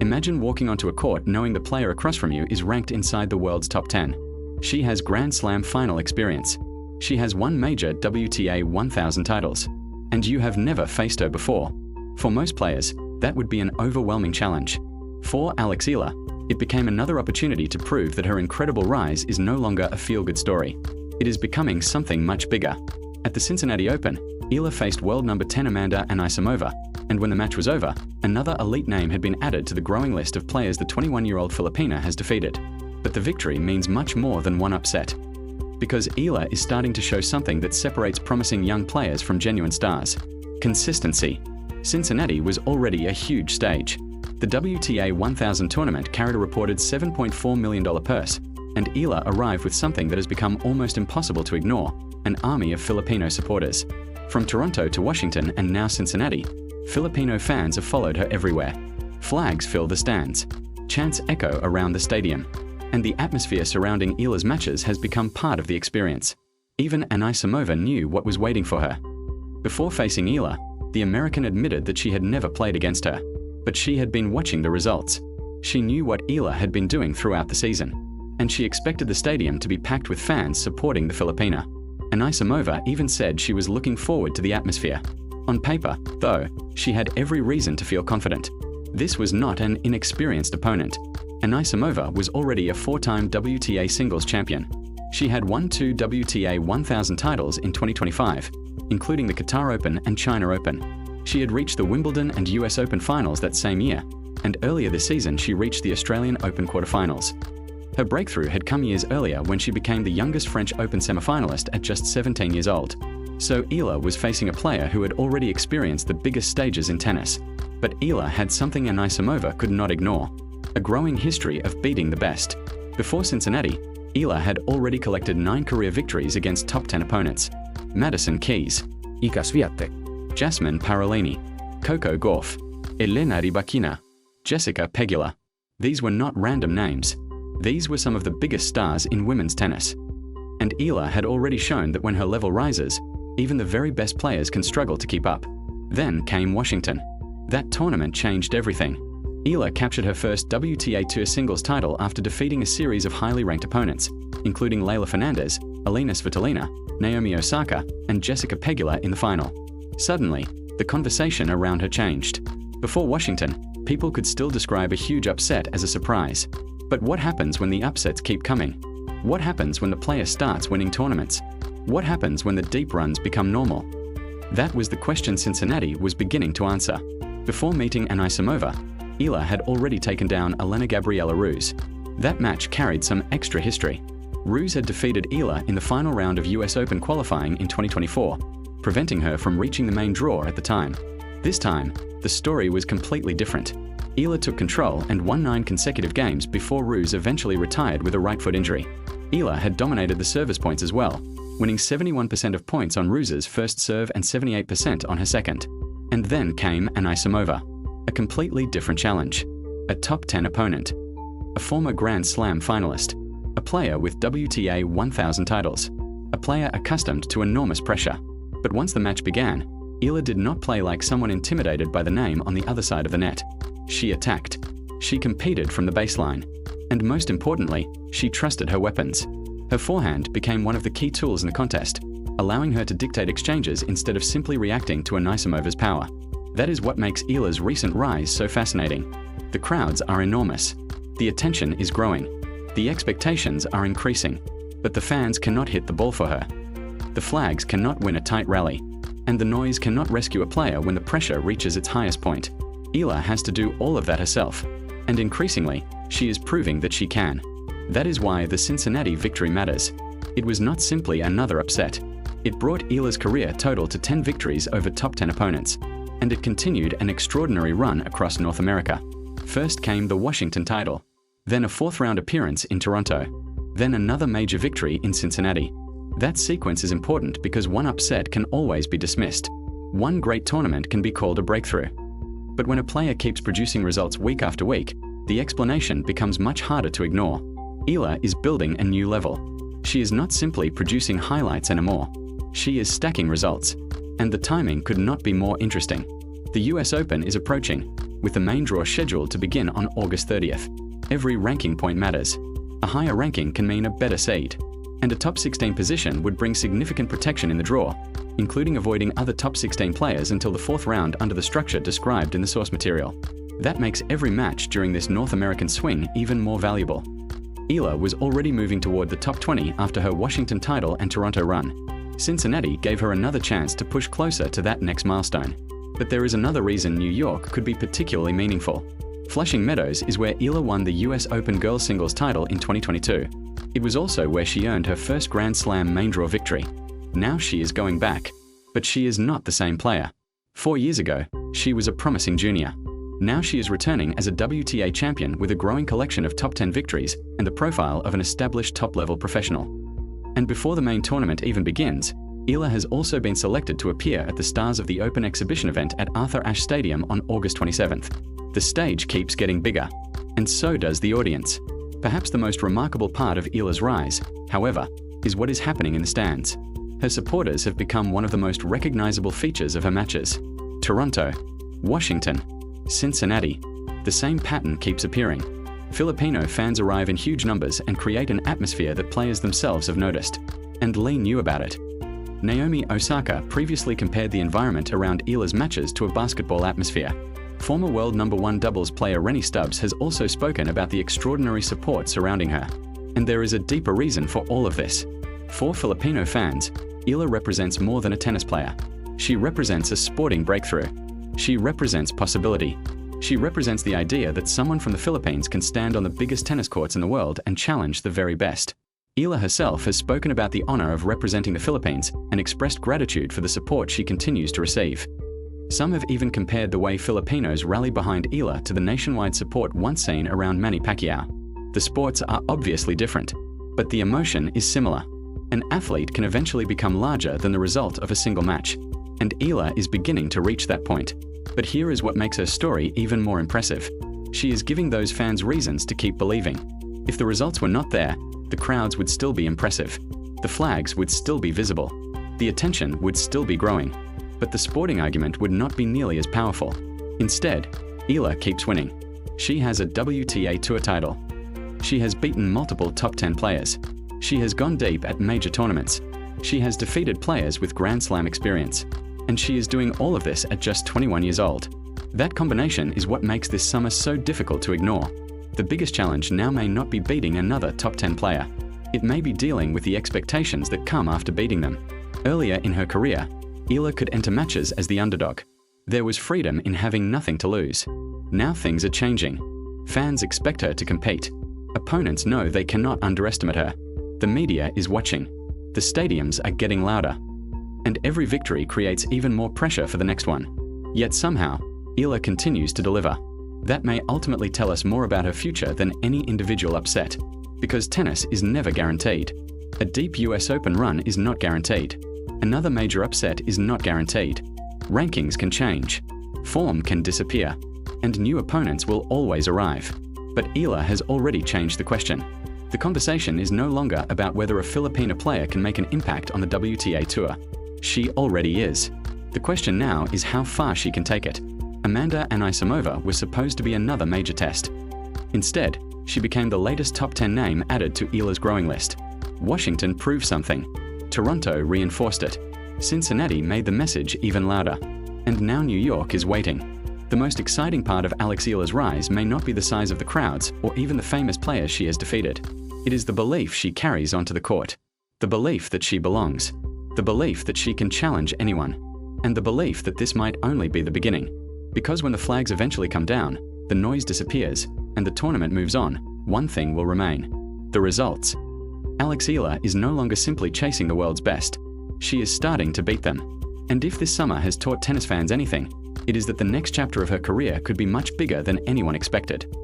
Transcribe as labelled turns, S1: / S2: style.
S1: Imagine walking onto a court knowing the player across from you is ranked inside the world's top 10. She has Grand Slam final experience. She has won major WTA 1000 titles. And you have never faced her before. For most players, that would be an overwhelming challenge. For Alex Eala, it became another opportunity to prove that her incredible rise is no longer a feel-good story. It is becoming something much bigger. At the Cincinnati Open, Eala faced world number 10 Amanda Anisimova, and when the match was over, another elite name had been added to the growing list of players the 21-year-old Filipina has defeated. But the victory means much more than one upset. Because Eala is starting to show something that separates promising young players from genuine stars: consistency. Cincinnati was already a huge stage. The WTA 1000 tournament carried a reported $7.4 million purse, and Eala arrived with something that has become almost impossible to ignore: an army of Filipino supporters. From Toronto to Washington and now Cincinnati, Filipino fans have followed her everywhere. Flags fill the stands. Chants echo around the stadium. And the atmosphere surrounding Eala's matches has become part of the experience. Even Anisimova knew what was waiting for her. Before facing Eala, the American admitted that she had never played against her. But she had been watching the results. She knew what Eala had been doing throughout the season. And she expected the stadium to be packed with fans supporting the Filipina. Anisimova even said she was looking forward to the atmosphere. On paper, though, she had every reason to feel confident. This was not an inexperienced opponent. Anisimova was already a 4-time WTA singles champion. She had won 2 WTA 1000 titles in 2025, including the Qatar Open and China Open. She had reached the Wimbledon and US Open finals that same year, and earlier this season she reached the Australian Open quarterfinals. Her breakthrough had come years earlier when she became the youngest French Open semifinalist at just 17 years old. So Eala was facing a player who had already experienced the biggest stages in tennis. But Eala had something Anisimova could not ignore: a growing history of beating the best. Before Cincinnati, Eala had already collected 9 career victories against top 10 opponents: Madison Keys,
S2: Iga Swiatek,
S1: Jasmine Parolini, Coco Gauff, Elena Rybakina, Jessica Pegula. These were not random names. These were some of the biggest stars in women's tennis. And Eala had already shown that when her level rises, even the very best players can struggle to keep up. Then came Washington. That tournament changed everything. Eala captured her first WTA Tour singles title after defeating a series of highly ranked opponents, including Leylah Fernandez, Elena Svitolina, Naomi Osaka, and Jessica Pegula in the final. Suddenly, the conversation around her changed. Before Washington, people could still describe a huge upset as a surprise. But what happens when the upsets keep coming? What happens when the player starts winning tournaments? What happens when the deep runs become normal? That was the question Cincinnati was beginning to answer. Before meeting Anisimova, Eala had already taken down Elena Gabriela Ruse. That match carried some extra history. Ruse had defeated Eala in the final round of US Open qualifying in 2024, preventing her from reaching the main draw at the time. This time, the story was completely different. Eala took control and won 9 consecutive games before Ruse eventually retired with a right foot injury. Eala had dominated the service points as well, winning 71% of points on Ruse's first serve and 78% on her second. And then came Anisimova, a completely different challenge. A top 10 opponent. A former Grand Slam finalist. A player with WTA 1000 titles. A player accustomed to enormous pressure. But once the match began, Eala did not play like someone intimidated by the name on the other side of the net. She attacked. She competed from the baseline. And most importantly, she trusted her weapons. Her forehand became one of the key tools in the contest, allowing her to dictate exchanges instead of simply reacting to Anisimova's power. That is what makes Eala's recent rise so fascinating. The crowds are enormous. The attention is growing. The expectations are increasing. But the fans cannot hit the ball for her. The flags cannot win a tight rally. And the noise cannot rescue a player when the pressure reaches its highest point. Eala has to do all of that herself. And increasingly, she is proving that she can. That is why the Cincinnati victory matters. It was not simply another upset. It brought Eala's career total to 10 victories over top 10 opponents. And it continued an extraordinary run across North America. First came the Washington title. Then a 4th-round appearance in Toronto. Then another major victory in Cincinnati. That sequence is important because one upset can always be dismissed. One great tournament can be called a breakthrough. But when a player keeps producing results week after week, the explanation becomes much harder to ignore. Eala is building a new level. She is not simply producing highlights anymore. She is stacking results. And the timing could not be more interesting. The US Open is approaching. with the main draw scheduled to begin on August 30th. Every ranking point matters. A higher ranking can mean a better seed, and a top 16 position would bring significant protection in the draw, including avoiding other top 16 players until the 4th round under the structure described in the source material. That makes every match during this North American swing even more valuable. Eala was already moving toward the top 20 after her Washington title and Toronto run. Cincinnati gave her another chance to push closer to that next milestone. But there is another reason New York could be particularly meaningful. Flushing Meadows is where Eala won the US Open girls singles title in 2022. It was also where she earned her first Grand Slam main draw victory. Now she is going back, but she is not the same player. 4 years ago, she was a promising junior. Now she is returning as a WTA champion with a growing collection of top 10 victories and the profile of an established top-level professional. And before the main tournament even begins, Eala has also been selected to appear at the Stars of the Open exhibition event at Arthur Ashe Stadium on August 27th. The stage keeps getting bigger, and so does the audience. Perhaps the most remarkable part of Eala's rise, however, is what is happening in the stands. Her supporters have become one of the most recognizable features of her matches. Toronto, Washington, Cincinnati. The same pattern keeps appearing. Filipino fans arrive in huge numbers and create an atmosphere that players themselves have noticed. And Lee knew about it. Naomi Osaka previously compared the environment around Eala's matches to a basketball atmosphere. Former world #1 doubles player Rennie Stubbs has also spoken about the extraordinary support surrounding her. And there is a deeper reason for all of this. For Filipino fans, Eala represents more than a tennis player. She represents a sporting breakthrough. She represents possibility. She represents the idea that someone from the Philippines can stand on the biggest tennis courts in the world and challenge the very best. Eala herself has spoken about the honor of representing the Philippines and expressed gratitude for the support she continues to receive. Some have even compared the way Filipinos rally behind Eala to the nationwide support once seen around Manny Pacquiao. The sports are obviously different, but the emotion is similar. An athlete can eventually become larger than the result of a single match, and Eala is beginning to reach that point. But here is what makes her story even more impressive. She is giving those fans reasons to keep believing. If the results were not there, the crowds would still be impressive. The flags would still be visible. The attention would still be growing. But the sporting argument would not be nearly as powerful. Instead, Eala keeps winning. She has a WTA Tour title. She has beaten multiple top 10 players. She has gone deep at major tournaments. She has defeated players with Grand Slam experience. And she is doing all of this at just 21 years old. That combination is what makes this summer so difficult to ignore. The biggest challenge now may not be beating another top 10 player. It may be dealing with the expectations that come after beating them. Earlier in her career, Eala could enter matches as the underdog. There was freedom in having nothing to lose. Now things are changing. Fans expect her to compete. Opponents know they cannot underestimate her. The media is watching. The stadiums are getting louder. And every victory creates even more pressure for the next one. Yet somehow, Eala continues to deliver. That may ultimately tell us more about her future than any individual upset, because tennis is never guaranteed. A deep US Open run is not guaranteed. Another major upset is not guaranteed. Rankings can change. Form can disappear. And new opponents will always arrive. But Eala has already changed the question. The conversation is no longer about whether a Filipino player can make an impact on the WTA Tour. She already is. The question now is how far she can take it. Amanda Anisimova was supposed to be another major test. Instead, she became the latest top 10 name added to Eala's growing list. Washington proved something. Toronto reinforced it. Cincinnati made the message even louder. And now New York is waiting. The most exciting part of Alex Eala's rise may not be the size of the crowds or even the famous players she has defeated. It is the belief she carries onto the court. The belief that she belongs. The belief that she can challenge anyone. And the belief that this might only be the beginning. Because when the flags eventually come down, the noise disappears, and the tournament moves on, one thing will remain. The results. Alex Eala is no longer simply chasing the world's best. She is starting to beat them. And if this summer has taught tennis fans anything, it is that the next chapter of her career could be much bigger than anyone expected.